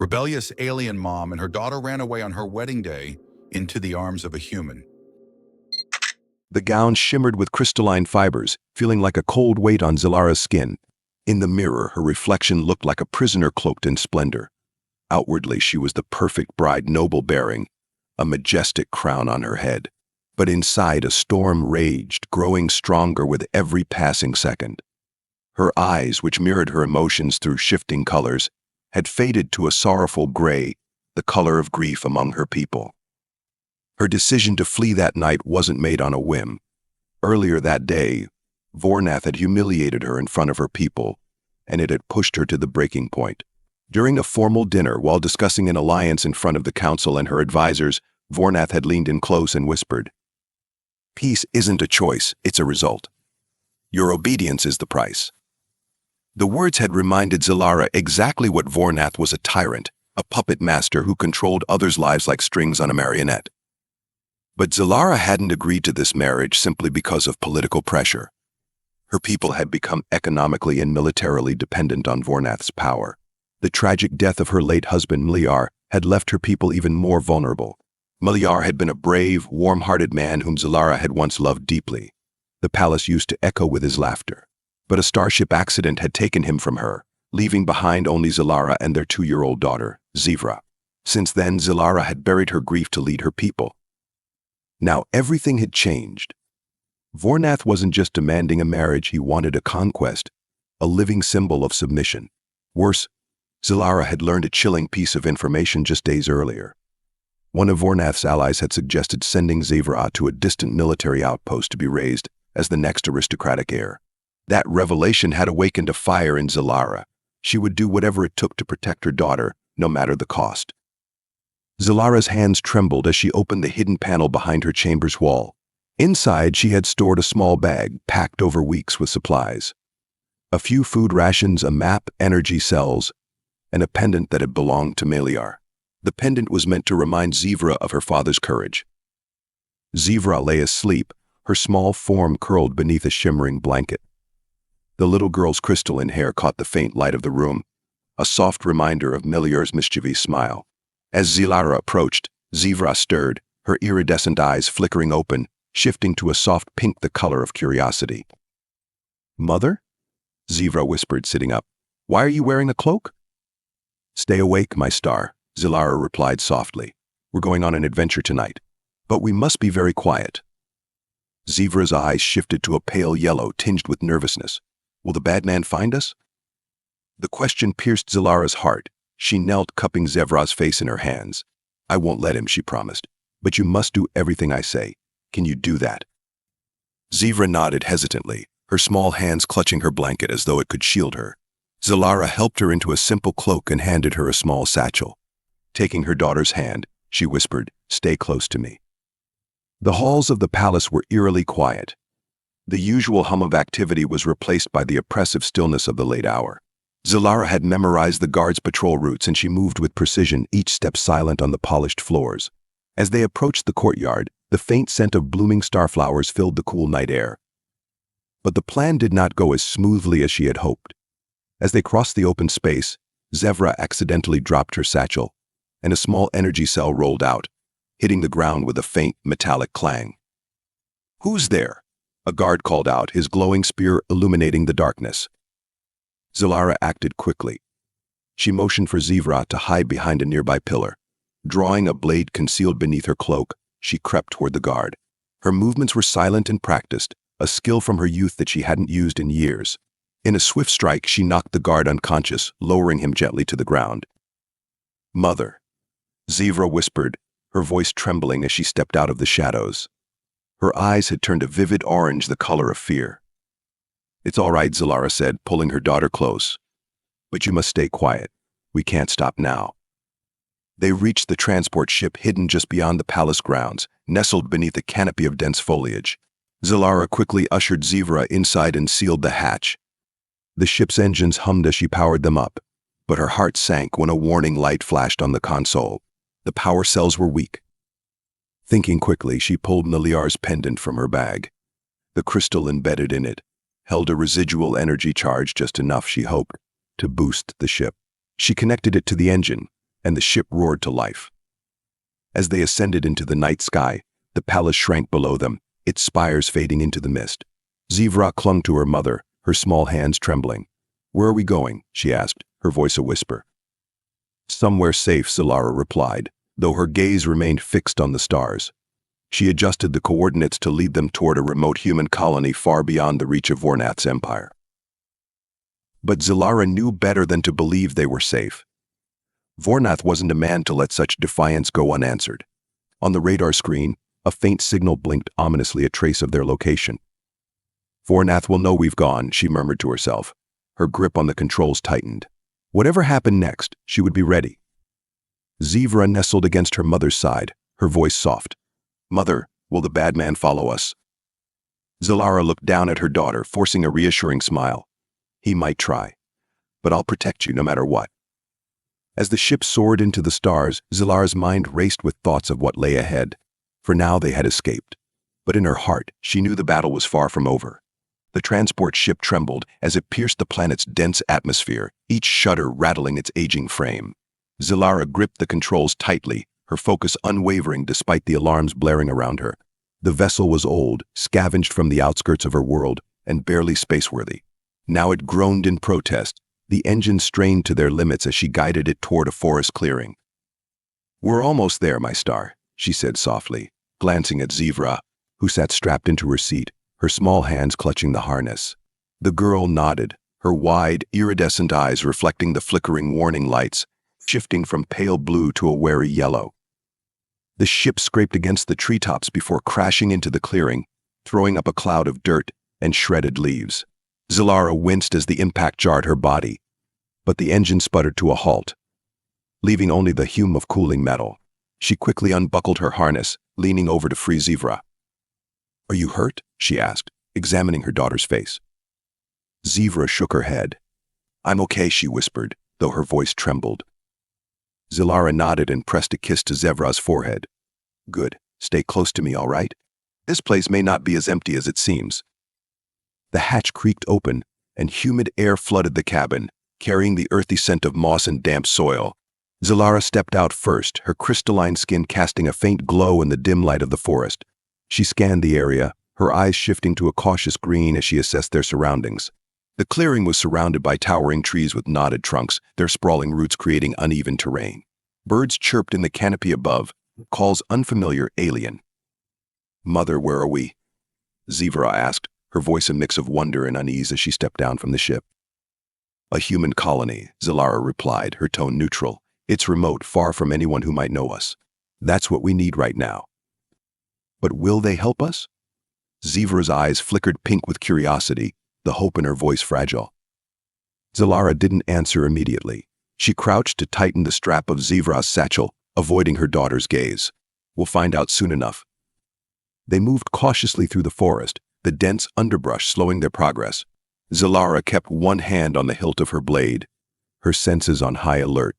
Rebellious alien mom and her daughter ran away on her wedding day into the arms of a human. The gown shimmered with crystalline fibers, feeling like a cold weight on Zilara's skin. In the mirror, her reflection looked like a prisoner cloaked in splendor. Outwardly, she was the perfect bride, noble bearing, a majestic crown on her head. But inside, a storm raged, growing stronger with every passing second. Her eyes, which mirrored her emotions through shifting colors, had faded to a sorrowful gray, the color of grief among her people. Her decision to flee that night wasn't made on a whim. Earlier that day, Vornath had humiliated her in front of her people, and it had pushed her to the breaking point. During a formal dinner, while discussing an alliance in front of the council and her advisors, Vornath had leaned in close and whispered, "Peace isn't a choice, it's a result. Your obedience is the price." The words had reminded Zilara exactly what Vornath was: a tyrant, a puppet master who controlled others' lives like strings on a marionette. But Zilara hadn't agreed to this marriage simply because of political pressure. Her people had become economically and militarily dependent on Vornath's power. The tragic death of her late husband Meliar had left her people even more vulnerable. Meliar had been a brave, warm-hearted man whom Zilara had once loved deeply. The palace used to echo with his laughter. But a starship accident had taken him from her, leaving behind only Zilara and their 2-year-old daughter, Zivra. Since then, Zilara had buried her grief to lead her people. Now everything had changed. Vornath wasn't just demanding a marriage, he wanted a conquest, a living symbol of submission. Worse, Zilara had learned a chilling piece of information just days earlier. One of Vornath's allies had suggested sending Zivra to a distant military outpost to be raised as the next aristocratic heir. That revelation had awakened a fire in Zilara. She would do whatever it took to protect her daughter, no matter the cost. Zilara's hands trembled as she opened the hidden panel behind her chamber's wall. Inside, she had stored a small bag packed over weeks with supplies. A few food rations, a map, energy cells, and a pendant that had belonged to Meliar. The pendant was meant to remind Zivra of her father's courage. Zivra lay asleep, her small form curled beneath a shimmering blanket. The little girl's crystalline hair caught the faint light of the room, a soft reminder of Meliar's mischievous smile. As Zilara approached, Zivra stirred, her iridescent eyes flickering open, shifting to a soft pink, the color of curiosity. "Mother?" Zivra whispered, sitting up. "Why are you wearing a cloak?" "Stay awake, my star," Zilara replied softly. "We're going on an adventure tonight, but we must be very quiet." Zivra's eyes shifted to a pale yellow tinged with nervousness. "Will the bad man find us?" The question pierced Zilara's heart. She knelt, cupping Zevra's face in her hands. "I won't let him," she promised. "But you must do everything I say. Can you do that?" Zivra nodded hesitantly, her small hands clutching her blanket as though it could shield her. Zilara helped her into a simple cloak and handed her a small satchel. Taking her daughter's hand, she whispered, "Stay close to me." The halls of the palace were eerily quiet. The usual hum of activity was replaced by the oppressive stillness of the late hour. Zilara had memorized the guards' patrol routes, and she moved with precision, each step silent on the polished floors. As they approached the courtyard, the faint scent of blooming starflowers filled the cool night air. But the plan did not go as smoothly as she had hoped. As they crossed the open space, Zevra accidentally dropped her satchel, and a small energy cell rolled out, hitting the ground with a faint, metallic clang. "Who's there?" a guard called out, his glowing spear illuminating the darkness. Zilara acted quickly. She motioned for Zivra to hide behind a nearby pillar. Drawing a blade concealed beneath her cloak, she crept toward the guard. Her movements were silent and practiced, a skill from her youth that she hadn't used in years. In a swift strike, she knocked the guard unconscious, lowering him gently to the ground. "Mother," Zivra whispered, her voice trembling as she stepped out of the shadows. Her eyes had turned a vivid orange, the color of fear. "It's all right," Zilara said, pulling her daughter close. "But you must stay quiet. We can't stop now." They reached the transport ship hidden just beyond the palace grounds, nestled beneath a canopy of dense foliage. Zilara quickly ushered Zivra inside and sealed the hatch. The ship's engines hummed as she powered them up, but her heart sank when a warning light flashed on the console. The power cells were weak. Thinking quickly, she pulled Meliar's pendant from her bag. The crystal embedded in it held a residual energy charge, just enough, she hoped, to boost the ship. She connected it to the engine, and the ship roared to life. As they ascended into the night sky, the palace shrank below them, its spires fading into the mist. Zivra clung to her mother, her small hands trembling. "Where are we going?" she asked, her voice a whisper. "Somewhere safe," Zilara replied, though her gaze remained fixed on the stars. She adjusted the coordinates to lead them toward a remote human colony far beyond the reach of Vornath's empire. But Zilara knew better than to believe they were safe. Vornath wasn't a man to let such defiance go unanswered. On the radar screen, a faint signal blinked ominously, a trace of their location. "Vornath will know we've gone," she murmured to herself. Her grip on the controls tightened. Whatever happened next, she would be ready. Zivra nestled against her mother's side, her voice soft. "Mother, will the bad man follow us?" Zilara looked down at her daughter, forcing a reassuring smile. "He might try, but I'll protect you no matter what." As the ship soared into the stars, Zilara's mind raced with thoughts of what lay ahead. For now they had escaped. But in her heart, she knew the battle was far from over. The transport ship trembled as it pierced the planet's dense atmosphere, each shudder rattling its aging frame. Zilara gripped the controls tightly, her focus unwavering despite the alarms blaring around her. The vessel was old, scavenged from the outskirts of her world, and barely spaceworthy. Now it groaned in protest, the engine strained to their limits as she guided it toward a forest clearing. "We're almost there, my star," she said softly, glancing at Zivra, who sat strapped into her seat, her small hands clutching the harness. The girl nodded, her wide, iridescent eyes reflecting the flickering warning lights, shifting from pale blue to a wary yellow. The ship scraped against the treetops before crashing into the clearing, throwing up a cloud of dirt and shredded leaves. Zilara winced as the impact jarred her body, but the engine sputtered to a halt, leaving only the hume of cooling metal. She quickly unbuckled her harness, leaning over to free Zivra. "Are you hurt?" she asked, examining her daughter's face. Zivra shook her head. "I'm okay," she whispered, though her voice trembled. Zilara nodded and pressed a kiss to Zevra's forehead. "Good. Stay close to me, all right? This place may not be as empty as it seems." The hatch creaked open, and humid air flooded the cabin, carrying the earthy scent of moss and damp soil. Zilara stepped out first, her crystalline skin casting a faint glow in the dim light of the forest. She scanned the area, her eyes shifting to a cautious green as she assessed their surroundings. The clearing was surrounded by towering trees with knotted trunks, their sprawling roots creating uneven terrain. Birds chirped in the canopy above, calls unfamiliar, alien. "Mother, where are we?" Zivra asked, her voice a mix of wonder and unease as she stepped down from the ship. "A human colony," Zilara replied, her tone neutral. "It's remote, far from anyone who might know us. That's what we need right now." "But will they help us?" Zivra's eyes flickered pink with curiosity, the hope in her voice fragile. Zilara didn't answer immediately. She crouched to tighten the strap of Zivra's satchel, avoiding her daughter's gaze. "We'll find out soon enough." They moved cautiously through the forest, the dense underbrush slowing their progress. Zilara kept one hand on the hilt of her blade, her senses on high alert.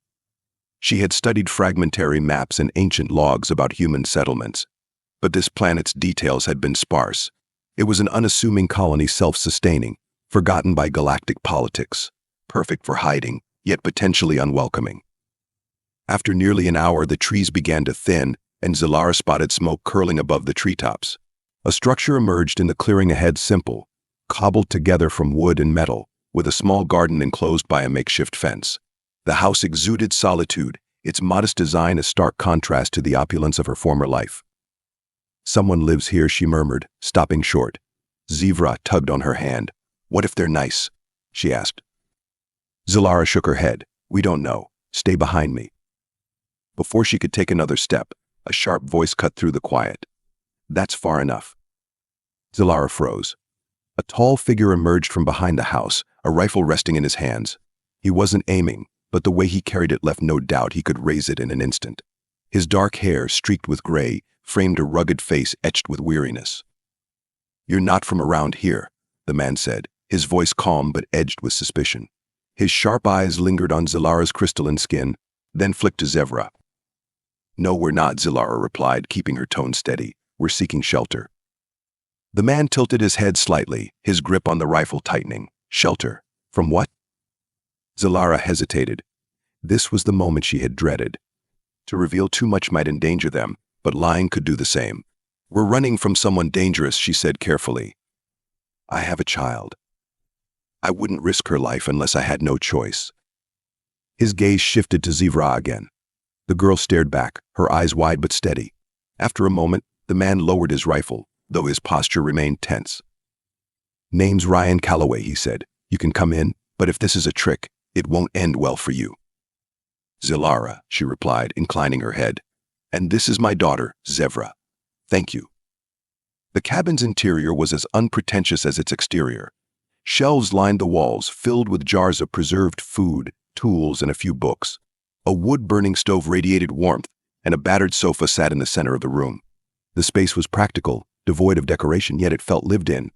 She had studied fragmentary maps and ancient logs about human settlements, but this planet's details had been sparse. It was an unassuming colony, self-sustaining, forgotten by galactic politics, perfect for hiding, yet potentially unwelcoming. After nearly an hour, the trees began to thin, and Zilara spotted smoke curling above the treetops. A structure emerged in the clearing ahead, simple, cobbled together from wood and metal, with a small garden enclosed by a makeshift fence. The house exuded solitude, its modest design a stark contrast to the opulence of her former life. "Someone lives here," she murmured, stopping short. Zivra tugged on her hand. "What if they're nice?" she asked. Zilara shook her head. "We don't know. Stay behind me." Before she could take another step, a sharp voice cut through the quiet. "That's far enough." Zilara froze. A tall figure emerged from behind the house, a rifle resting in his hands. He wasn't aiming, but the way he carried it left no doubt he could raise it in an instant. His dark hair, streaked with gray, framed a rugged face etched with weariness. "You're not from around here," the man said, his voice calm but edged with suspicion. His sharp eyes lingered on Zilara's crystalline skin, then flicked to Zevra. "No, we're not," Zilara replied, keeping her tone steady. "We're seeking shelter." The man tilted his head slightly, his grip on the rifle tightening. "Shelter? From what?" Zilara hesitated. This was the moment she had dreaded. To reveal too much might endanger them, but lying could do the same. "We're running from someone dangerous," she said carefully. "I have a child. I wouldn't risk her life unless I had no choice." His gaze shifted to Zivra again. The girl stared back, her eyes wide but steady. After a moment, the man lowered his rifle, though his posture remained tense. "Name's Ryan Calloway," he said. "You can come in, but if this is a trick, it won't end well for you." "Zilara," she replied, inclining her head. "And this is my daughter, Zevra. Thank you." The cabin's interior was as unpretentious as its exterior. Shelves lined the walls, filled with jars of preserved food, tools, and a few books. A wood-burning stove radiated warmth, and a battered sofa sat in the center of the room. The space was practical, devoid of decoration, yet it felt lived in.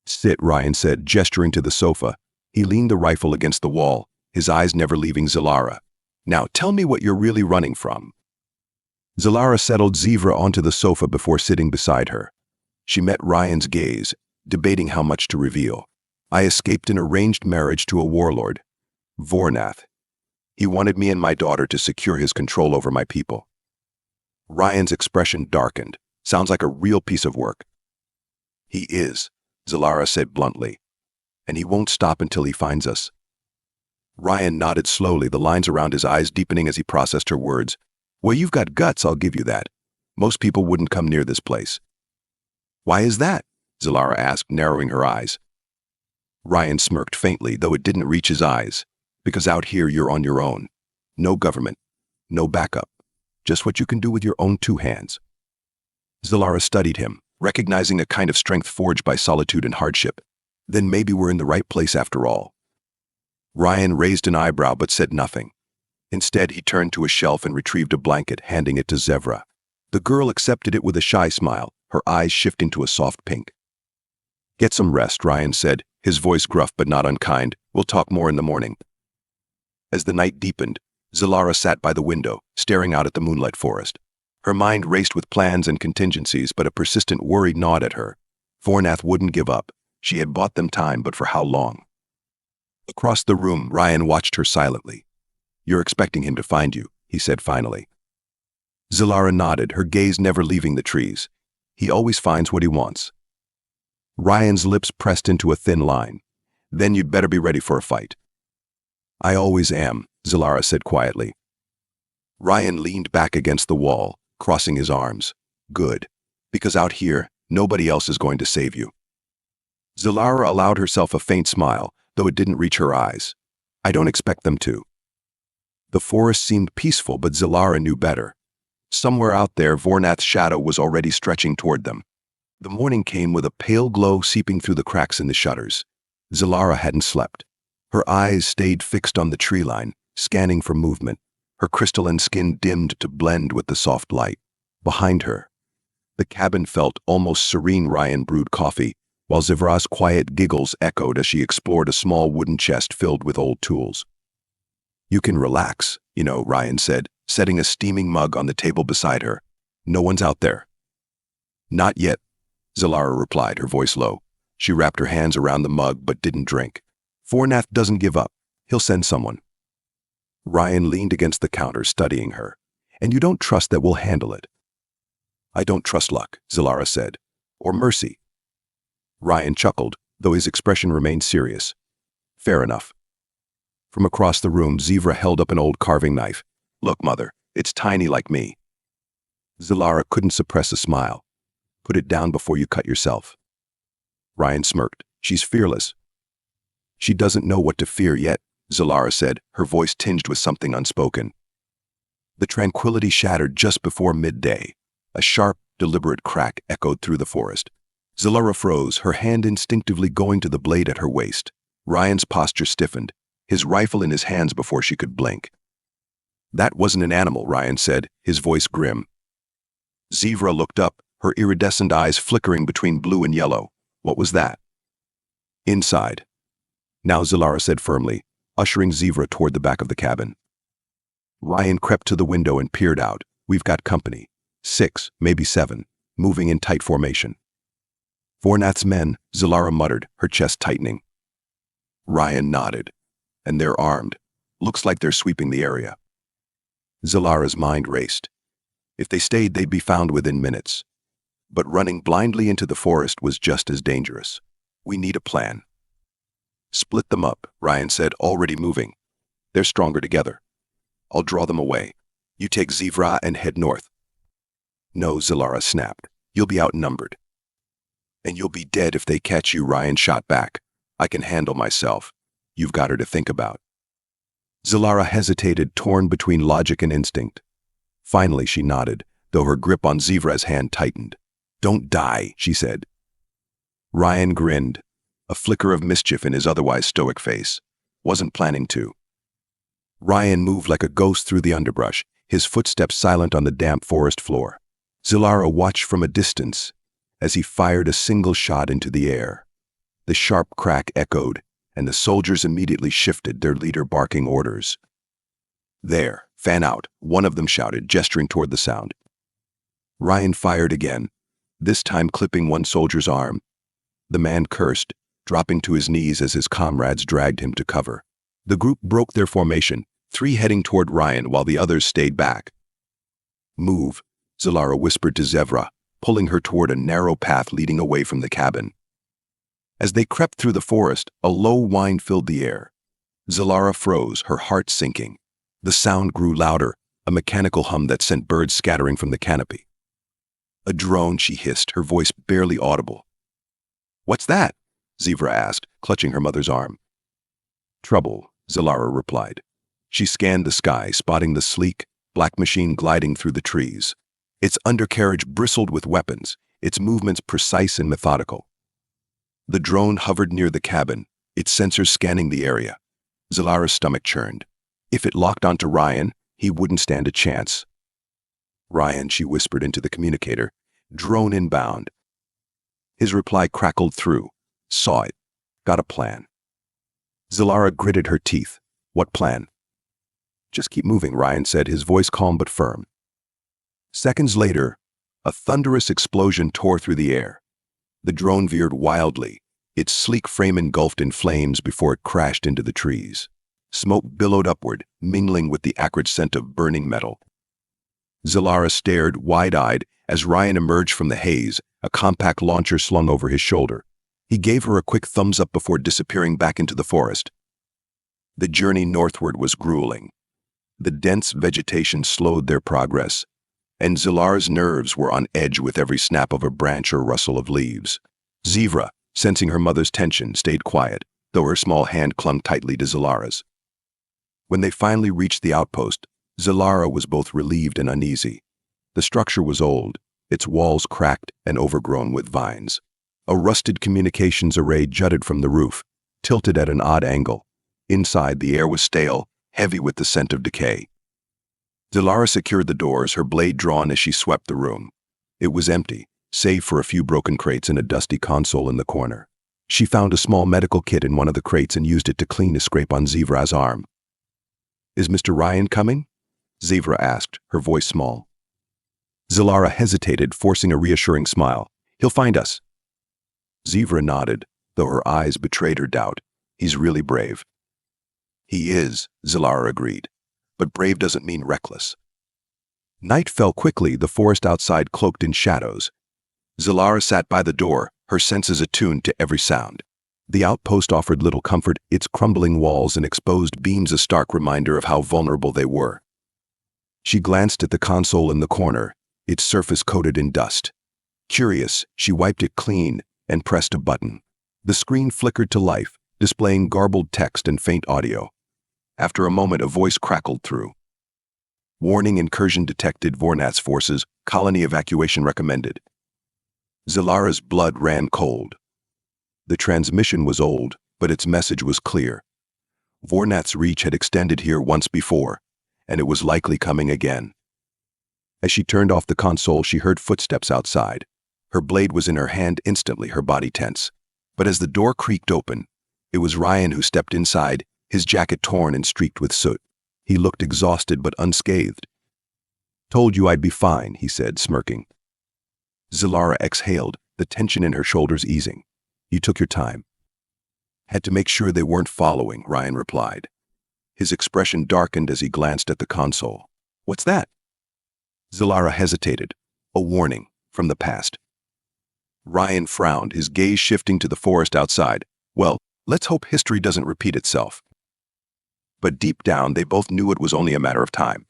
"Sit," Ryan said, gesturing to the sofa. He leaned the rifle against the wall, his eyes never leaving Zilara. "Now tell me what you're really running from." Zilara settled Zivra onto the sofa before sitting beside her. She met Ryan's gaze, debating how much to reveal. "I escaped an arranged marriage to a warlord, Vornath. He wanted me and my daughter to secure his control over my people." Ryan's expression darkened. "Sounds like a real piece of work." "He is," Zilara said bluntly. "And he won't stop until he finds us." Ryan nodded slowly, the lines around his eyes deepening as he processed her words. "Well, you've got guts, I'll give you that. Most people wouldn't come near this place." "Why is that?" Zilara asked, narrowing her eyes. Ryan smirked faintly, though it didn't reach his eyes. "Because out here you're on your own. No government, no backup. Just what you can do with your own two hands." Zilara studied him, recognizing a kind of strength forged by solitude and hardship. "Then maybe we're in the right place after all." Ryan raised an eyebrow but said nothing. Instead, he turned to a shelf and retrieved a blanket, handing it to Zevra. The girl accepted it with a shy smile, her eyes shifting to a soft pink. "Get some rest," Ryan said, his voice gruff but not unkind. "We'll talk more in the morning." As the night deepened, Zilara sat by the window, staring out at the moonlit forest. Her mind raced with plans and contingencies, but a persistent worry gnawed at her. Vornath wouldn't give up. She had bought them time, but for how long? Across the room, Ryan watched her silently. "You're expecting him to find you," he said finally. Zilara nodded, her gaze never leaving the trees. "He always finds what he wants." Ryan's lips pressed into a thin line. "Then you'd better be ready for a fight." "I always am," Zilara said quietly. Ryan leaned back against the wall, crossing his arms. "Good. Because out here, nobody else is going to save you." Zilara allowed herself a faint smile, though it didn't reach her eyes. "I don't expect them to." The forest seemed peaceful, but Zilara knew better. Somewhere out there, Vornath's shadow was already stretching toward them. The morning came with a pale glow seeping through the cracks in the shutters. Zilara hadn't slept. Her eyes stayed fixed on the tree line, scanning for movement, her crystalline skin dimmed to blend with the soft light. Behind her, the cabin felt almost serene. Ryan brewed coffee, while Zivra's quiet giggles echoed as she explored a small wooden chest filled with old tools. "You can relax, Ryan said, setting a steaming mug on the table beside her. "No one's out there." "Not yet," Zilara replied, her voice low. She wrapped her hands around the mug but didn't drink. "Vornath doesn't give up. He'll send someone." Ryan leaned against the counter, studying her. "And you don't trust that we'll handle it?" "I don't trust luck," Zilara said. "Or mercy." Ryan chuckled, though his expression remained serious. "Fair enough." From across the room, Zivra held up an old carving knife. "Look, Mother, it's tiny like me." Zilara couldn't suppress a smile. "Put it down before you cut yourself." Ryan smirked. "She's fearless." "She doesn't know what to fear yet," Zilara said, her voice tinged with something unspoken. The tranquility shattered just before midday. A sharp, deliberate crack echoed through the forest. Zilara froze, her hand instinctively going to the blade at her waist. Ryan's posture stiffened, his rifle in his hands before she could blink. "That wasn't an animal," Ryan said, his voice grim. Zivra looked up, her iridescent eyes flickering between blue and yellow. "What was that?" "Inside." Now, Zilara said firmly, ushering Zivra toward the back of the cabin. Ryan crept to the window and peered out. "We've got company. 6, maybe 7, moving in tight formation." "Vornath's men," Zilara muttered, her chest tightening. Ryan nodded. "And they're armed. Looks like they're sweeping the area. Zalara's mind raced. If they stayed, they'd be found within minutes. But running blindly into the forest was just as dangerous. We need a plan. Split them up, Ryan said, already moving. They're stronger together. I'll draw them away. You take Zivra and head north. No, Zalara snapped. You'll be outnumbered. And you'll be dead if they catch you, Ryan shot back. I can handle myself. You've got her to think about. Zalara hesitated, torn between logic and instinct. Finally, she nodded, though her grip on Zivra's hand tightened. Don't die, she said. Ryan grinned, a flicker of mischief in his otherwise stoic face. Wasn't planning to. Ryan moved like a ghost through the underbrush, his footsteps silent on the damp forest floor. Zalara watched from a distance as he fired a single shot into the air. The sharp crack echoed, and the soldiers immediately shifted, their leader barking orders. There, fan out, one of them shouted, gesturing toward the sound. Ryan fired again, this time clipping one soldier's arm. The man cursed, dropping to his knees as his comrades dragged him to cover. The group broke their formation, 3 heading toward Ryan while the others stayed back. Move, Zalara whispered to Zevra, pulling her toward a narrow path leading away from the cabin. As they crept through the forest, a low whine filled the air. Zalara froze, her heart sinking. The sound grew louder, a mechanical hum that sent birds scattering from the canopy. A drone, she hissed, her voice barely audible. What's that? Zivra asked, clutching her mother's arm. Trouble, Zalara replied. She scanned the sky, spotting the sleek, black machine gliding through the trees. Its undercarriage bristled with weapons, its movements precise and methodical. The drone hovered near the cabin, its sensors scanning the area. Zalara's stomach churned. If it locked onto Ryan, he wouldn't stand a chance. Ryan, she whispered into the communicator, drone inbound. His reply crackled through. Saw it. Got a plan. Zalara gritted her teeth. What plan? Just keep moving, Ryan said, his voice calm but firm. Seconds later, a thunderous explosion tore through the air. The drone veered wildly, its sleek frame engulfed in flames before it crashed into the trees. Smoke billowed upward, mingling with the acrid scent of burning metal. Zalara stared wide-eyed as Ryan emerged from the haze, a compact launcher slung over his shoulder. He gave her a quick thumbs-up before disappearing back into the forest. The journey northward was grueling. The dense vegetation slowed their progress, and Zalara's nerves were on edge with every snap of a branch or rustle of leaves. Zivra, sensing her mother's tension, stayed quiet, though her small hand clung tightly to Zalara's. When they finally reached the outpost, Zalara was both relieved and uneasy. The structure was old, its walls cracked and overgrown with vines. A rusted communications array jutted from the roof, tilted at an odd angle. Inside, the air was stale, heavy with the scent of decay. Zalara secured the doors, her blade drawn as she swept the room. It was empty, save for a few broken crates and a dusty console in the corner. She found a small medical kit in one of the crates and used it to clean a scrape on Zivra's arm. Is Mr. Ryan coming? Zivra asked, her voice small. Zalara hesitated, forcing a reassuring smile. He'll find us. Zivra nodded, though her eyes betrayed her doubt. He's really brave. He is, Zalara agreed. But brave doesn't mean reckless. Night fell quickly, the forest outside cloaked in shadows. Zalara sat by the door, her senses attuned to every sound. The outpost offered little comfort, its crumbling walls and exposed beams a stark reminder of how vulnerable they were. She glanced at the console in the corner, its surface coated in dust. Curious, she wiped it clean and pressed a button. The screen flickered to life, displaying garbled text and faint audio. After a moment, a voice crackled through. Warning, incursion detected, Vornat's forces, colony evacuation recommended. Zalara's blood ran cold. The transmission was old, but its message was clear. Vornat's reach had extended here once before, and it was likely coming again. As she turned off the console, she heard footsteps outside. Her blade was in her hand, instantly her body tense. But as the door creaked open, it was Ryan who stepped inside, his jacket torn and streaked with soot. He looked exhausted but unscathed. Told you I'd be fine, he said, smirking. Zalara exhaled, the tension in her shoulders easing. You took your time. Had to make sure they weren't following, Ryan replied. His expression darkened as he glanced at the console. "What's that?" Zilara hesitated. A warning from the past. Ryan frowned, his gaze shifting to the forest outside. Well, let's hope history doesn't repeat itself. But deep down, they both knew it was only a matter of time.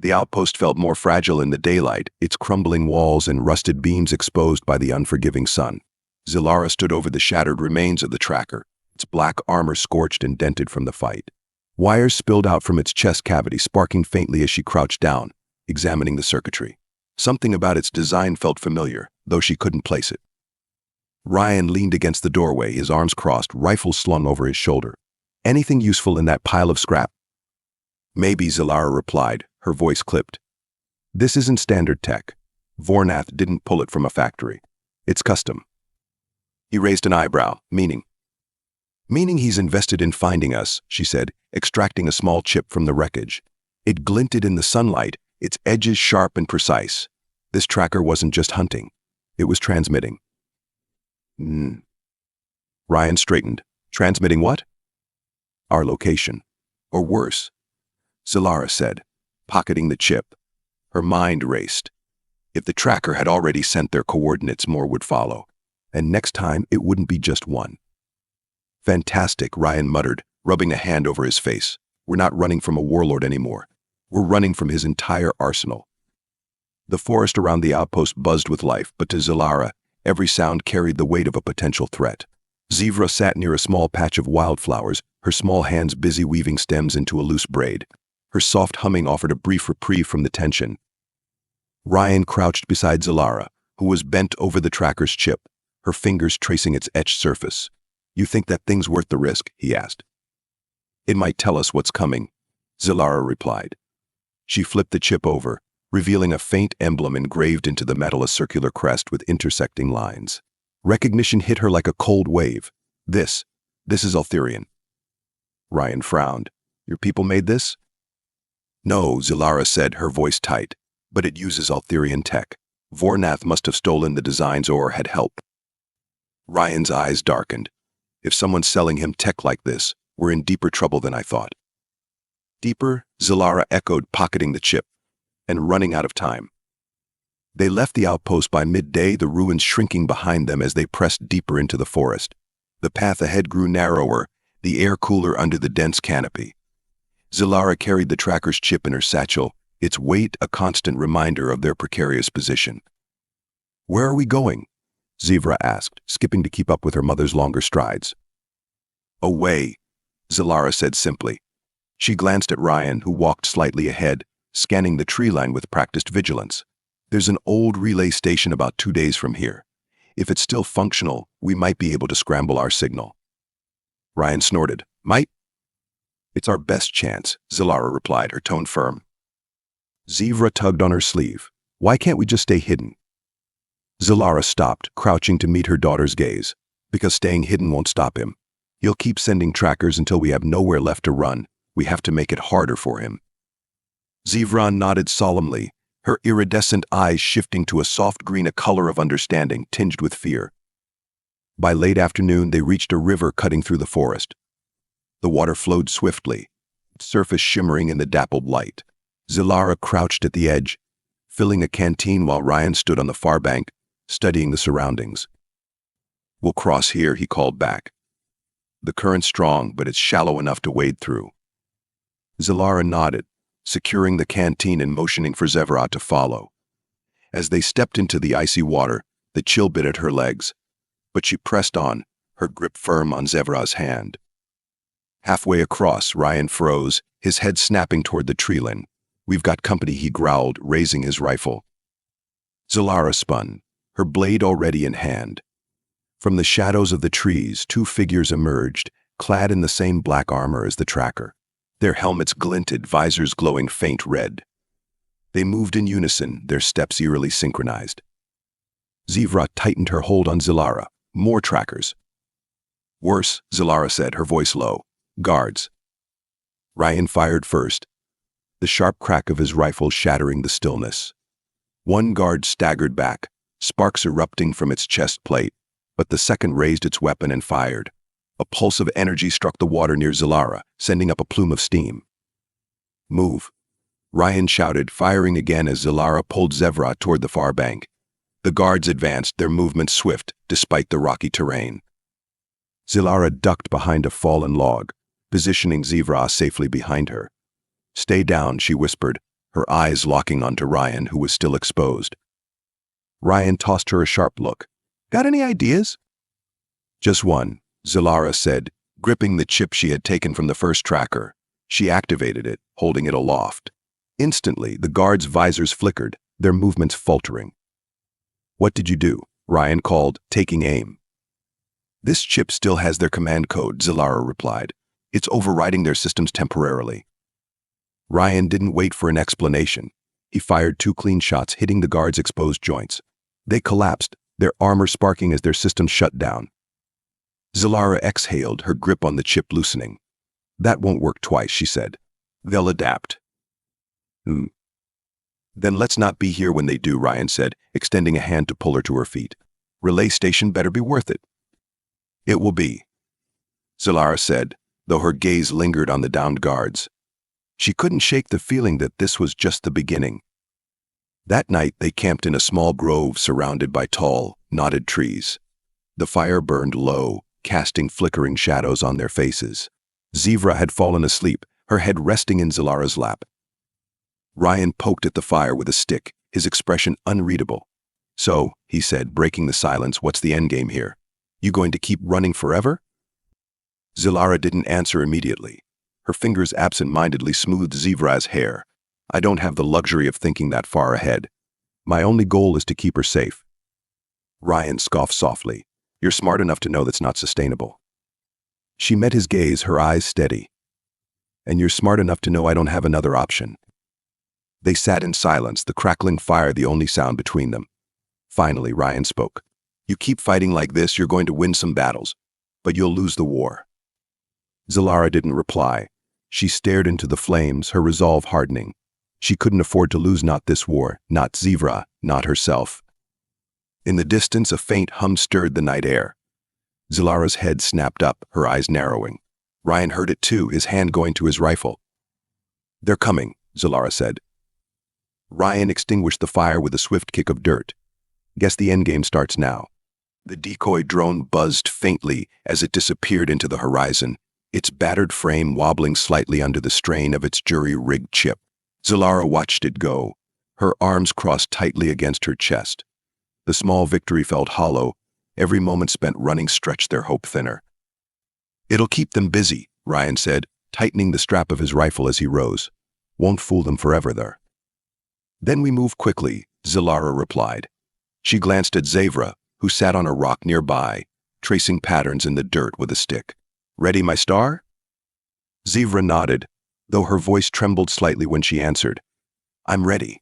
The outpost felt more fragile in the daylight, its crumbling walls and rusted beams exposed by the unforgiving sun. Zilara stood over the shattered remains of the tracker, its black armor scorched and dented from the fight. Wires spilled out from its chest cavity, sparking faintly as she crouched down, examining the circuitry. Something about its design felt familiar, though she couldn't place it. Ryan leaned against the doorway, his arms crossed, rifle slung over his shoulder. "Anything useful in that pile of scrap?" "Maybe," Zilara replied, her voice clipped. "This isn't standard tech. Vornath didn't pull it from a factory. It's custom." He raised an eyebrow, meaning he's invested in finding us, she said, extracting a small chip from the wreckage. It glinted in the sunlight, its edges sharp and precise. This tracker wasn't just hunting. It was transmitting. Ryan straightened. "Transmitting what?" "Our location. Or worse," Zilara said, pocketing the chip. Her mind raced. If the tracker had already sent their coordinates, more would follow. And next time, it wouldn't be just one. "Fantastic," Ryan muttered, rubbing a hand over his face. "We're not running from a warlord anymore. We're running from his entire arsenal." The forest around the outpost buzzed with life, but to Zilara, every sound carried the weight of a potential threat. Zivra sat near a small patch of wildflowers, her small hands busy weaving stems into a loose braid. Her soft humming offered a brief reprieve from the tension. Ryan crouched beside Zilara, who was bent over the tracker's chip, her fingers tracing its etched surface. "You think that thing's worth the risk?" he asked. "It might tell us what's coming," Zilara replied. She flipped the chip over, revealing a faint emblem engraved into the metal, a circular crest with intersecting lines. Recognition hit her like a cold wave. This is Altherian." Ryan frowned. "Your people made this?" "No," Zilara said, her voice tight, "but it uses Altherian tech. Vornath must have stolen the designs or had help." Ryan's eyes darkened. "If someone's selling him tech like this, we're in deeper trouble than I thought." "Deeper?" Zilara echoed, pocketing the chip. "And running out of time." They left the outpost by midday, the ruins shrinking behind them as they pressed deeper into the forest. The path ahead grew narrower, the air cooler under the dense canopy. Zilara carried the tracker's chip in her satchel, its weight a constant reminder of their precarious position. "Where are we going?" Zivra asked, skipping to keep up with her mother's longer strides. "Away," Zilara said simply. She glanced at Ryan, who walked slightly ahead, scanning the tree line with practiced vigilance. "There's an old relay station about 2 days from here. If it's still functional, we might be able to scramble our signal." Ryan snorted. "Might?" "It's our best chance," Zilara replied, her tone firm. Zivra tugged on her sleeve. "Why can't we just stay hidden?" Zilara stopped, crouching to meet her daughter's gaze. "Because staying hidden won't stop him. He'll keep sending trackers until we have nowhere left to run. We have to make it harder for him." Zivra nodded solemnly, her iridescent eyes shifting to a soft green, a color of understanding tinged with fear. By late afternoon, they reached a river cutting through the forest. The water flowed swiftly, its surface shimmering in the dappled light. Zilara crouched at the edge, filling a canteen while Ryan stood on the far bank, studying the surroundings. "We'll cross here," he called back. "The current's strong, but it's shallow enough to wade through." Zilara nodded, securing the canteen and motioning for Zevra to follow. As they stepped into the icy water, the chill bit at her legs, but she pressed on, her grip firm on Zevra's hand. Halfway across, Ryan froze, his head snapping toward the tree line. "We've got company," he growled, raising his rifle. Zilara spun, her blade already in hand. From the shadows of the trees, 2 figures emerged, clad in the same black armor as the tracker. Their helmets glinted, visors glowing faint red. They moved in unison, their steps eerily synchronized. Zivra tightened her hold on Zilara. "More trackers." "Worse," Zilara said, her voice low. "Guards." Ryan fired first, the sharp crack of his rifle shattering the stillness. One guard staggered back, sparks erupting from its chest plate, but the second raised its weapon and fired. A pulse of energy struck the water near Zilara, sending up a plume of steam. Move. Ryan shouted, firing again as Zilara pulled Zevra toward the far bank. The guards advanced, their movement swift, despite the rocky terrain. Zilara ducked behind a fallen log, positioning Zevra safely behind her. Stay down, she whispered, her eyes locking onto Ryan, who was still exposed. Ryan tossed her a sharp look. Got any ideas? Just one, Zilara said, gripping the chip she had taken from the first tracker. She activated it, holding it aloft. Instantly, the guards' visors flickered, their movements faltering. What did you do? Ryan called, taking aim. This chip still has their command code, Zilara replied. It's overriding their systems temporarily. Ryan didn't wait for an explanation. He fired 2 clean shots, hitting the guards' exposed joints. They collapsed, their armor sparking as their systems shut down. Zilara exhaled, her grip on the chip loosening. That won't work twice, she said. They'll adapt. Then let's not be here when they do, Ryan said, extending a hand to pull her to her feet. Relay station better be worth it. It will be, Zilara said, though her gaze lingered on the downed guards. She couldn't shake the feeling that this was just the beginning. That night, they camped in a small grove surrounded by tall, knotted trees. The fire burned low, casting flickering shadows on their faces. Zevra had fallen asleep, her head resting in Zilara's lap. Ryan poked at the fire with a stick, his expression unreadable. So, he said, breaking the silence, what's the endgame here? You going to keep running forever? Zilara didn't answer immediately. Her fingers absent-mindedly smoothed Zevra's hair. I don't have the luxury of thinking that far ahead. My only goal is to keep her safe. Ryan scoffed softly. You're smart enough to know that's not sustainable. She met his gaze, her eyes steady. And you're smart enough to know I don't have another option. They sat in silence, the crackling fire the only sound between them. Finally, Ryan spoke. You keep fighting like this, you're going to win some battles, but you'll lose the war. Zilara didn't reply. She stared into the flames, her resolve hardening. She couldn't afford to lose not this war, not Zevra, not herself. In the distance, a faint hum stirred the night air. Zilara's head snapped up, her eyes narrowing. Ryan heard it too, his hand going to his rifle. They're coming, Zilara said. Ryan extinguished the fire with a swift kick of dirt. Guess the endgame starts now. The decoy drone buzzed faintly as it disappeared into the horizon, its battered frame wobbling slightly under the strain of its jury-rigged chip. Zilara watched it go, her arms crossed tightly against her chest. The small victory felt hollow. Every moment spent running stretched their hope thinner. It'll keep them busy, Ryan said, tightening the strap of his rifle as he rose. Won't fool them forever, though. Then we move quickly, Zilara replied. She glanced at Zevra, who sat on a rock nearby, tracing patterns in the dirt with a stick. Ready, my star? Zevra nodded, though her voice trembled slightly when she answered. I'm ready.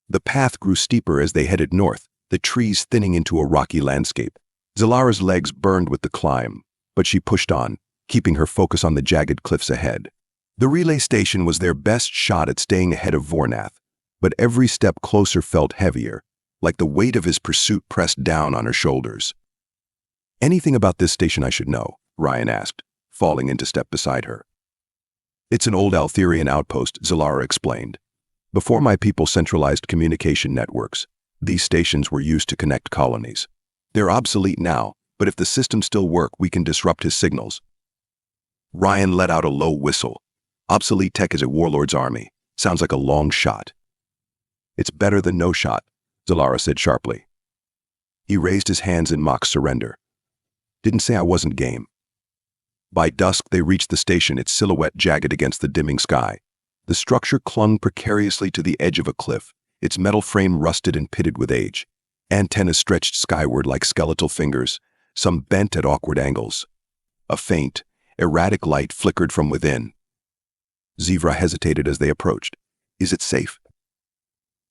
The path grew steeper as they headed north, the trees thinning into a rocky landscape. Zilara's legs burned with the climb, but she pushed on, keeping her focus on the jagged cliffs ahead. The relay station was their best shot at staying ahead of Vornath, but every step closer felt heavier, like the weight of his pursuit pressed down on her shoulders. Anything about this station I should know? Ryan asked, falling into step beside her. It's an old Altherian outpost, Zilara explained. Before my people centralized communication networks, these stations were used to connect colonies. They're obsolete now, but if the systems still work, we can disrupt his signals. Ryan let out a low whistle. Obsolete tech is a warlord's army. Sounds like a long shot. It's better than no shot, Zilara said sharply. He raised his hands in mock surrender. Didn't say I wasn't game. By dusk, they reached the station, its silhouette jagged against the dimming sky. The structure clung precariously to the edge of a cliff, its metal frame rusted and pitted with age. Antennas stretched skyward like skeletal fingers, some bent at awkward angles. A faint, erratic light flickered from within. Zevra hesitated as they approached. Is it safe?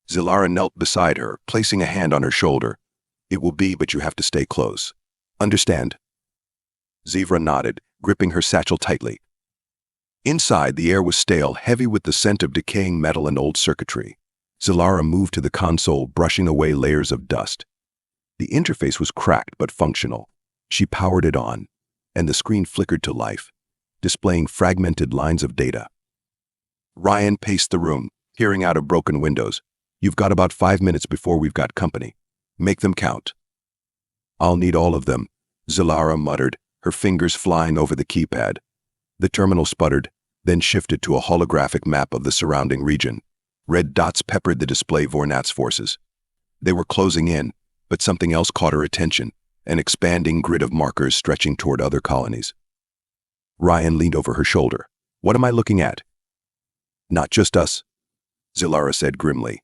Zilara knelt beside her, placing a hand on her shoulder. It will be, but you have to stay close. Understand? Zevra nodded, gripping her satchel tightly. Inside, the air was stale, heavy with the scent of decaying metal and old circuitry. Zilara moved to the console, brushing away layers of dust. The interface was cracked but functional. She powered it on, and the screen flickered to life, displaying fragmented lines of data. Ryan paced the room, peering out of broken windows. You've got about 5 minutes before we've got company. Make them count. I'll need all of them, Zilara muttered, her fingers flying over the keypad. The terminal sputtered, then shifted to a holographic map of the surrounding region. Red dots peppered the display Vornat's forces. They were closing in, but something else caught her attention, an expanding grid of markers stretching toward other colonies. Ryan leaned over her shoulder. What am I looking at? Not just us, Zilara said grimly.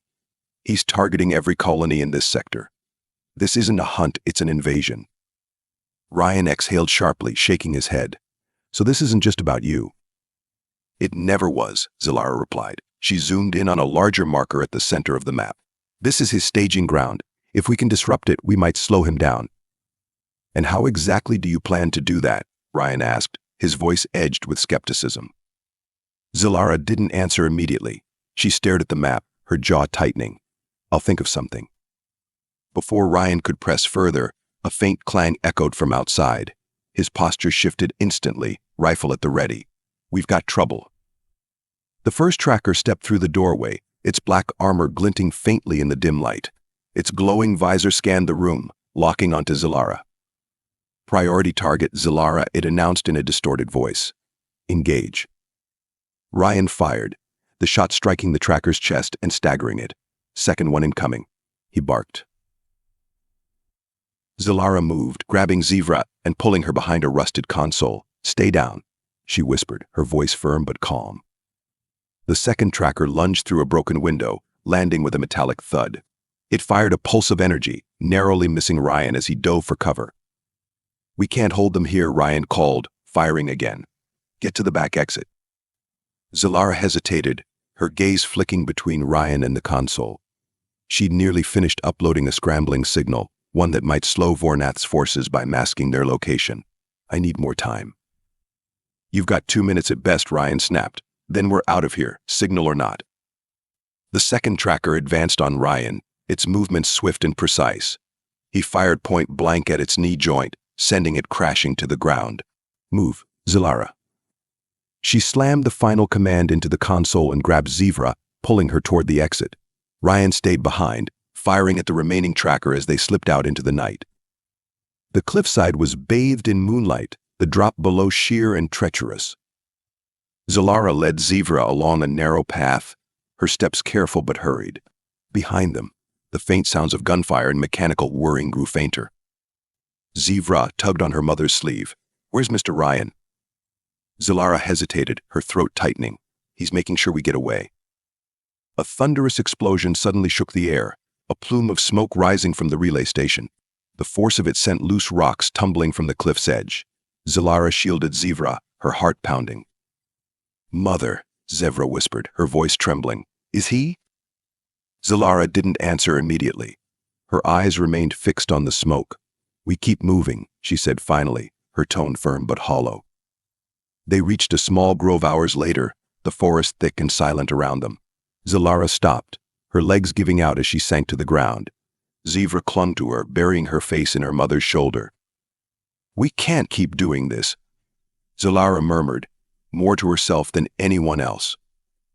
He's targeting every colony in this sector. This isn't a hunt, it's an invasion. Ryan exhaled sharply, shaking his head. So this isn't just about you. It never was, Zilara replied. She zoomed in on a larger marker at the center of the map. This is his staging ground. If we can disrupt it, we might slow him down. And how exactly do you plan to do that? Ryan asked, his voice edged with skepticism. Zilara didn't answer immediately. She stared at the map, her jaw tightening. I'll think of something. Before Ryan could press further, a faint clang echoed from outside. His posture shifted instantly, rifle at the ready. We've got trouble. The first tracker stepped through the doorway, its black armor glinting faintly in the dim light. Its glowing visor scanned the room, locking onto Zilara. Priority target, Zilara, it announced in a distorted voice. Engage. Ryan fired, the shot striking the tracker's chest and staggering it. Second one incoming. He barked. Zilara moved, grabbing Zivra and pulling her behind a rusted console. Stay down, she whispered, her voice firm but calm. The second tracker lunged through a broken window, landing with a metallic thud. It fired a pulse of energy, narrowly missing Ryan as he dove for cover. We can't hold them here, Ryan called, firing again. Get to the back exit. Zilara hesitated, her gaze flicking between Ryan and the console. She'd nearly finished uploading a scrambling signal, one that might slow Vornath's forces by masking their location. I need more time. You've got 2 minutes at best, Ryan snapped. Then we're out of here, signal or not. The second tracker advanced on Ryan, its movements swift and precise. He fired point blank at its knee joint, sending it crashing to the ground. Move, Zilara. She slammed the final command into the console and grabbed Zivra, pulling her toward the exit. Ryan stayed behind, firing at the remaining tracker as they slipped out into the night. The cliffside was bathed in moonlight, the drop below sheer and treacherous. Zilara led Zivra along a narrow path, her steps careful but hurried. Behind them, the faint sounds of gunfire and mechanical whirring grew fainter. Zivra tugged on her mother's sleeve. Where's Mr. Ryan? Zilara hesitated, her throat tightening. He's making sure we get away. A thunderous explosion suddenly shook the air, a plume of smoke rising from the relay station. The force of it sent loose rocks tumbling from the cliff's edge. Zilara shielded Zivra, her heart pounding. Mother, Zevra whispered, her voice trembling. Is he? Zilara didn't answer immediately. Her eyes remained fixed on the smoke. We keep moving, she said finally, her tone firm but hollow. They reached a small grove hours later, the forest thick and silent around them. Zilara stopped, her legs giving out as she sank to the ground. Zivra clung to her, burying her face in her mother's shoulder. We can't keep doing this, Zilara murmured, more to herself than anyone else.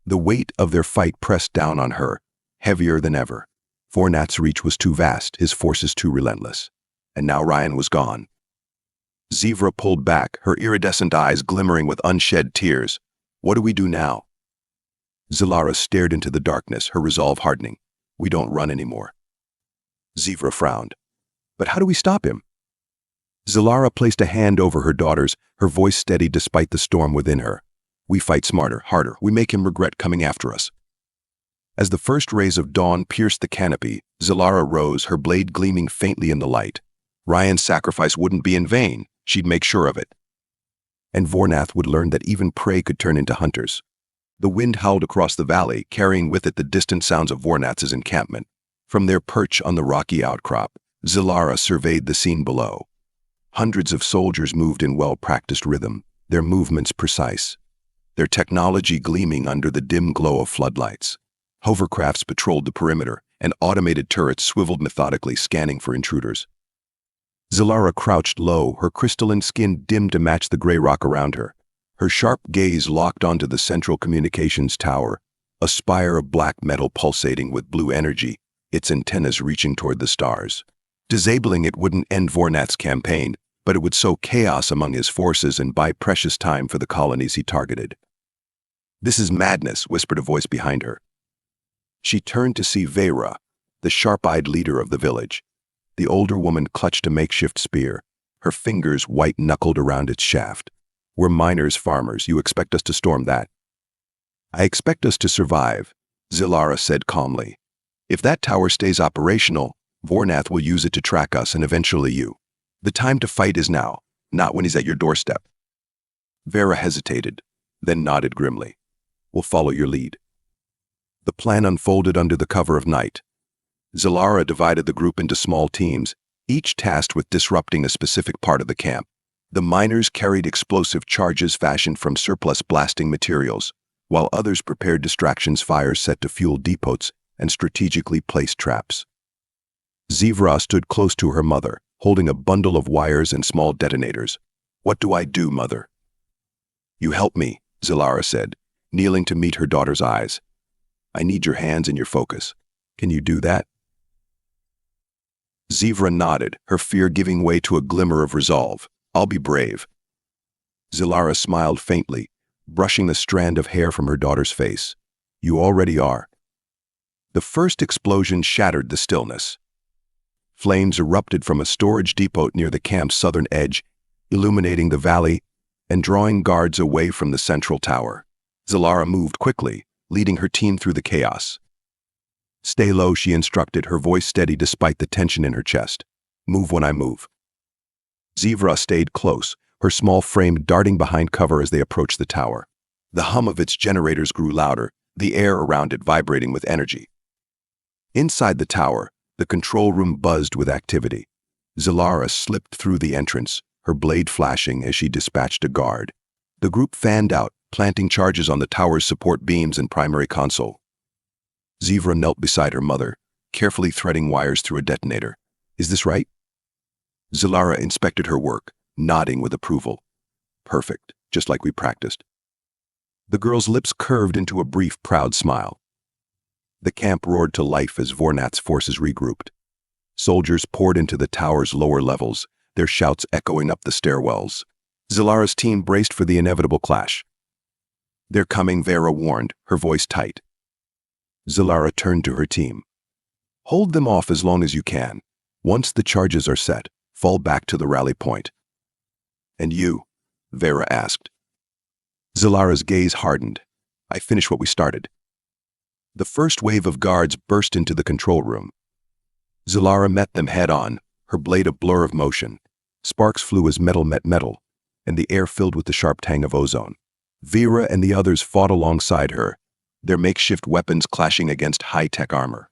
The weight of their fight pressed down on her, heavier than ever. Vornath's reach was too vast, his forces too relentless. And now Ryan was gone. Zivra pulled back, her iridescent eyes glimmering with unshed tears. What do we do now? Zilara stared into the darkness, her resolve hardening. We don't run anymore. Zivra frowned. But how do we stop him? Zilara placed a hand over her daughter's, her voice steady despite the storm within her. We fight smarter, harder. We make him regret coming after us. As the first rays of dawn pierced the canopy, Zilara rose, her blade gleaming faintly in the light. Ryan's sacrifice wouldn't be in vain. She'd make sure of it. And Vornath would learn that even prey could turn into hunters. The wind howled across the valley, carrying with it the distant sounds of Vornath's encampment. From their perch on the rocky outcrop, Zilara surveyed the scene below. Hundreds of soldiers moved in well-practiced rhythm, their movements precise, their technology gleaming under the dim glow of floodlights. Hovercrafts patrolled the perimeter, and automated turrets swiveled methodically, scanning for intruders. Zilara crouched low, her crystalline skin dimmed to match the gray rock around her. Her sharp gaze locked onto the central communications tower, a spire of black metal pulsating with blue energy, its antennas reaching toward the stars. Disabling it wouldn't end Vornath's campaign, but it would sow chaos among his forces and buy precious time for the colonies he targeted. "This is madness," whispered a voice behind her. She turned to see Vera, the sharp-eyed leader of the village. The older woman clutched a makeshift spear, her fingers white-knuckled around its shaft. "We're miners, farmers. You expect us to storm that?" "I expect us to survive," Zilara said calmly. "If that tower stays operational, Vornath will use it to track us and eventually you. The time to fight is now, not when he's at your doorstep." Vera hesitated, then nodded grimly. "We'll follow your lead." The plan unfolded under the cover of night. Zilara divided the group into small teams, each tasked with disrupting a specific part of the camp. The miners carried explosive charges fashioned from surplus blasting materials, while others prepared distractions fires set to fuel depots and strategically placed traps. Zivra stood close to her mother, holding a bundle of wires and small detonators. "What do I do, Mother?" "You help me," Zilara said, kneeling to meet her daughter's eyes. "I need your hands and your focus. Can you do that?" Zivra nodded, her fear giving way to a glimmer of resolve. "I'll be brave." Zilara smiled faintly, brushing the strand of hair from her daughter's face. "You already are." The first explosion shattered the stillness. Flames erupted from a storage depot near the camp's southern edge, illuminating the valley and drawing guards away from the central tower. Zilara moved quickly, leading her team through the chaos. "Stay low," she instructed, her voice steady despite the tension in her chest. "Move when I move." Zivra stayed close, her small frame darting behind cover as they approached the tower. The hum of its generators grew louder, the air around it vibrating with energy. Inside the tower, the control room buzzed with activity. Zilara slipped through the entrance, her blade flashing as she dispatched a guard. The group fanned out, planting charges on the tower's support beams and primary console. Zivra knelt beside her mother, carefully threading wires through a detonator. "Is this right?" Zilara inspected her work, nodding with approval. "Perfect, just like we practiced." The girl's lips curved into a brief, proud smile. The camp roared to life as Vornath's forces regrouped. Soldiers poured into the tower's lower levels, their shouts echoing up the stairwells. Zilara's team braced for the inevitable clash. "They're coming," Vera warned, her voice tight. Zilara turned to her team. "Hold them off as long as you can. Once the charges are set, fall back to the rally point." "And you?" Vera asked. Zilara's gaze hardened. "I finished what we started." The first wave of guards burst into the control room. Zilara met them head-on, her blade a blur of motion. Sparks flew as metal met metal, and the air filled with the sharp tang of ozone. Vera and the others fought alongside her, their makeshift weapons clashing against high-tech armor.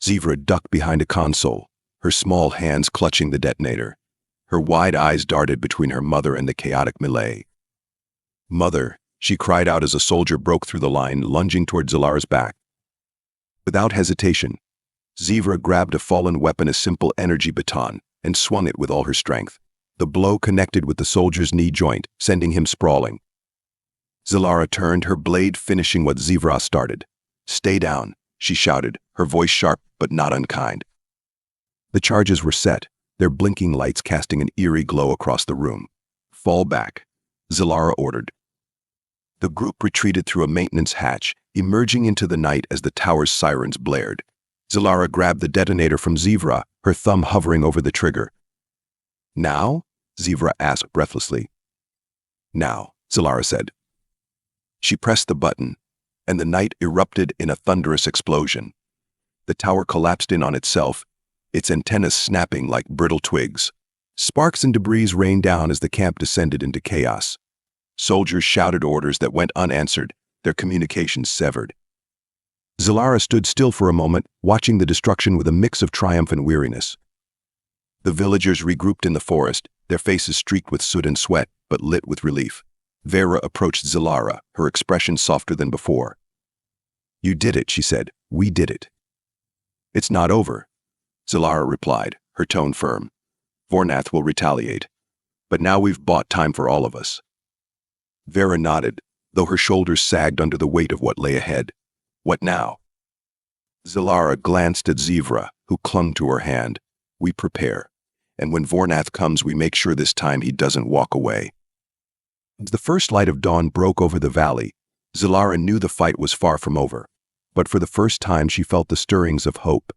Zivra ducked behind a console, her small hands clutching the detonator. Her wide eyes darted between her mother and the chaotic melee. "Mother," she cried out as a soldier broke through the line, lunging toward Zilara's back. Without hesitation, Zivra grabbed a fallen weapon, a simple energy baton, and swung it with all her strength. The blow connected with the soldier's knee joint, sending him sprawling. Zilara turned, her blade finishing what Zivra started. "Stay down," she shouted, her voice sharp but not unkind. The charges were set, their blinking lights casting an eerie glow across the room. "Fall back," Zilara ordered. The group retreated through a maintenance hatch, emerging into the night as the tower's sirens blared. Zilara grabbed the detonator from Zivra, her thumb hovering over the trigger. "Now?" Zivra asked breathlessly. "Now," Zilara said. She pressed the button, and the night erupted in a thunderous explosion. The tower collapsed in on itself, its antennas snapping like brittle twigs. Sparks and debris rained down as the camp descended into chaos. Soldiers shouted orders that went unanswered, their communications severed. Zilara stood still for a moment, watching the destruction with a mix of triumph and weariness. The villagers regrouped in the forest, their faces streaked with soot and sweat, but lit with relief. Vera approached Zilara, her expression softer than before. "You did it," she said. "We did it." "It's not over," Zilara replied, her tone firm. "Vornath will retaliate. But now we've bought time for all of us." Vera nodded, though her shoulders sagged under the weight of what lay ahead. What now? Zilara glanced at Zivra, who clung to her hand. We prepare. And when Vornath comes, we make sure this time he doesn't walk away. As the first light of dawn broke over the valley, Zilara knew the fight was far from over. But for the first time she felt the stirrings of hope.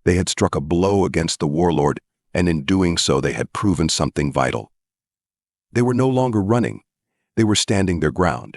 They had struck a blow against the warlord, and in doing so they had proven something vital. They were no longer running. They were standing their ground.